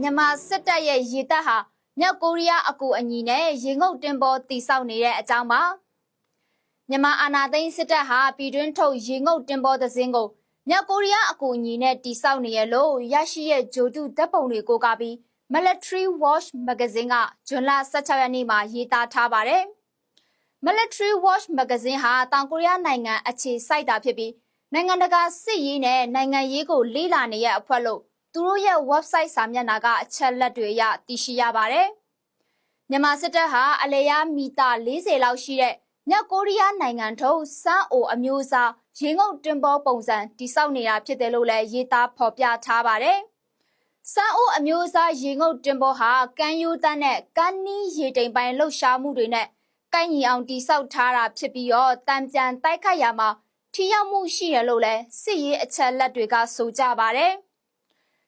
မြန်မာစစ်တပ်ရဲ့ရေတပ်ဟာမြောက်ကိုရီးယားအကူအညီနဲ့ရေငုပ်တင်ပေါ်တိစောက်နေတဲ့အကြောင်းပါမြန်မာအာဏာသိမ်းစစ်တပ်ဟာပြည်တွင်းထုတ်ရေငုပ်တင်ပေါ်သင်းကိုမြောက်ကိုရီးယားအကူအညီနဲ့တိစောက်နေရလို့ရရှိရဲ့ဂျိုတုတပ်ပုံတွေကိုကပြီး Military Watch Magazine ကဇွန်လ16ရက်နေ့မှာရေးသားထားပါတယ်Military Watch Magazine ဟာတောင်ကိုရီးယားနိုင်ငံအခြေစိုက်တာဖြစ်ပြီးနိုင်ငံတကာစစ်ရေးနဲ့နိုင်ငံရေးကိုလေ့လာနေရအဖွဲ့လို့သူတို့ရဲ့ website စာမျက်နှာကအချက်လက်တွေအရသိရှိရပါတယ်။မြန်မာစစ်တပ်ဟာအလေယာမီတာ40လောက်ရှိတဲ့မြောက်ကိုရီးယားနိုင်ငံထုတ်စမ်းအိုအမျိုးအစားရေငုပ်တင်ပေါ်ပုံစံတိစောက်နေတာဖြစ်တယ်လို့လည်းရေးသားဖော်ပြထားပါတယ်။စမ်းအိုအမျိုးအစားရေငုပ်တင်ပေါ်ဟာကန်ယူတန်းနဲ့ကန်နီးရေတိမ်ပိုင်းလှုပ်ရှားမှုတွေနဲ့ကိုက်ညီအောင်တိစောက်ထားတာဖြစ်ပြီးတော့တံပြန်တိုက်ခိုက်ရမှာထိရောက်မှုရှိရလို့လည်းစစ်ရေးအချက်လက်တွေကဆိုကြပါတယ်။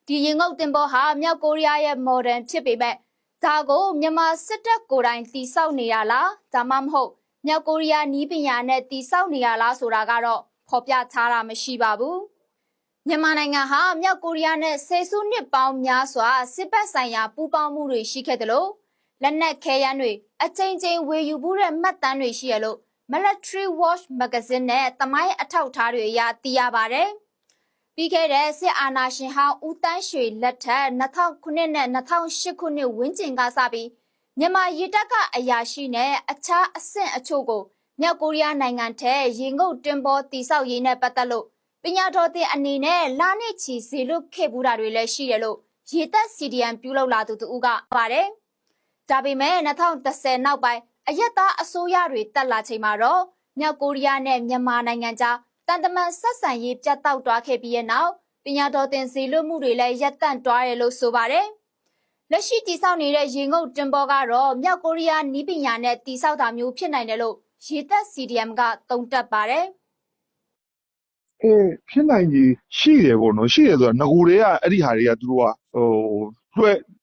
ဒီရင်ငုတ်တင်ပေါ်ဟာမြောက်ကိုရီးယားရဲ့ modern ဖြစ်ပေမဲ့ဒါကိုမြန်မာစစ်တပ်ကိုယ်တိုင်တိစောက်နေရလားဒါမှမဟုတ်မြောက်ကိုရီးယားနီးပညာနဲ့တိစောက်နေရလားဆိုတာကတော့ဖော်ပြထားတာမရှိပါဘူး။မြန်မာနိုင်ငံဟာမြောက်ကိုရီးယားနဲ့ဆယ်စုနှစ်ပေါင်းများစွာစစ်ဘက်ဆိုင်ရာပူးပေါင်းမှုတွေရှိခဲ့တယ်လို့လက်နက်ခဲယမ်းတွေအကြိမ်ကြိမ်ဝေယူမှုတဲ့မှတ်တမ်းတွေရှိရလို့Military Watch Magazine နဲ့တမိုင်းအထောက်အထားတွေအရသိရပါတယ်။ပြီးခဲ့တဲ့စစ်အာဏာရှင်ဟောင်းဦးတန်းရွှေလက်ထက်2009နဲ့2008ခုနှစ်ဝန်းကျင်ကစပြီးမြန်မာရေတပ်ကအရာရှိနဲ့အခြားအဆင့်အချို့ကိုမြောက်ကိုရီးယားနိုင်ငံထဲရေငုပ်တင်ပေါ်တိစောက်ရေးနဲ့ပတ်သက်လို့ပညာတော်သင်အနေနဲ့လာနှစ်ချီစေလွတ်ခဲ့ဘူးတာတွေလည်းရှိတယ်လို့ရေတပ် CDM ပြုလုပ်လာသူတို့ကပါတယ်။ဒါပေမဲ့2010နောက်ပိုင်းအယက်သားအစိုးရတွေတက်လာချိန်မှာတော့မြောက်ကိုရီးယားနဲ့မြန်မာနိုင်ငံကြားတန်တမန်ဆက်ဆံရေးပြတ်တောက်သွားခဲ့ပြီးတဲ့နောက်ပညာတော်သင်စီလွတ်မှုတွေလည်းရပ်တန့်သွားတယ်လို့ဆိုပါတယ်။လက်ရှိတည်ဆောက်နေတဲ့ရေငုပ်တင်ပေါ်ကတော့မြောက်ကိုရီးယားနီးပညာနဲ့တည်ဆောက်တာမျိုးဖြစ်နိုင်တယ်လို့ရေတပ် CDM ကသုံးသပ်ပါတယ်။ဖြစ်နိုင်ကြီးရှိတယ်ပေါ့နော်ရှိတယ်ဆိုတာငကိုတွေကအဲ့ဒီဟာတွေကသူတို့က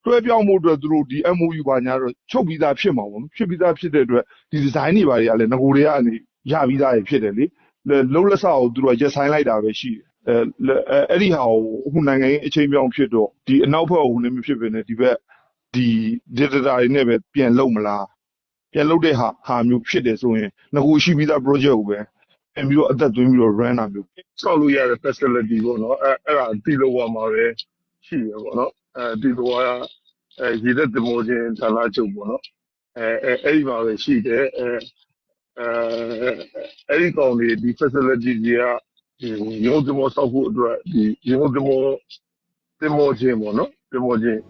တွဲပြောင်းမှုအတွက်သူတို့ဒီ MOU ဘာညာတော့ချုပ်ပြီးသားဖြစ်မှာပေါ့နော်ဖြစ်ပြီးသားဖြစ်တဲ့အတွက်ဒီဒီဇိုင်းတွေဘာတွေကလည်းငကိုတွေကနေရပြီးသားဖြစ်တယ်လေလုံးလက်ဆောက်ကိုသူတို့ကရက်ဆိုင်လိုက်တာပဲရှိတယ်အဲ့ဒီဟာကိုအခုနိုင်ငံရေးအချိန်ပြောင်းဖြစ်တော့ဒီအနောက်ဘက်ကိုလည်းမဖြစ်ဘဲနဲ့ဒီဘက်ဒီ data တွေနဲ့ပဲပြန်လုပ်မလားပြန်လုပ်တဲ့ဟာမျိုးဖြစ်တယ်ဆိုရင်ငကိုရှိပြီးသား project ကိုပဲပြန်ပြီးတော့အသက်သွင်းပြီးတော့ run တာမျိုးဆောက်လို့ရတဲ့ facility ပေါ့နော်အဲ့ဒါတီလိုဝါမှာပဲရှိရပေါ့နော်တီလိုဝါရေသက်သမောချင်းဌာနချုပ်ပေါ့နော်အဲ့ဒီမှာပဲရှိတယ်အဲ့ဒီကောင်တွေဒီ facility တွေကရုံးသမောဆောက်ဖို့အတွက်ဒီရုံးသမောချင်းပေါ့နော်သမောချင်း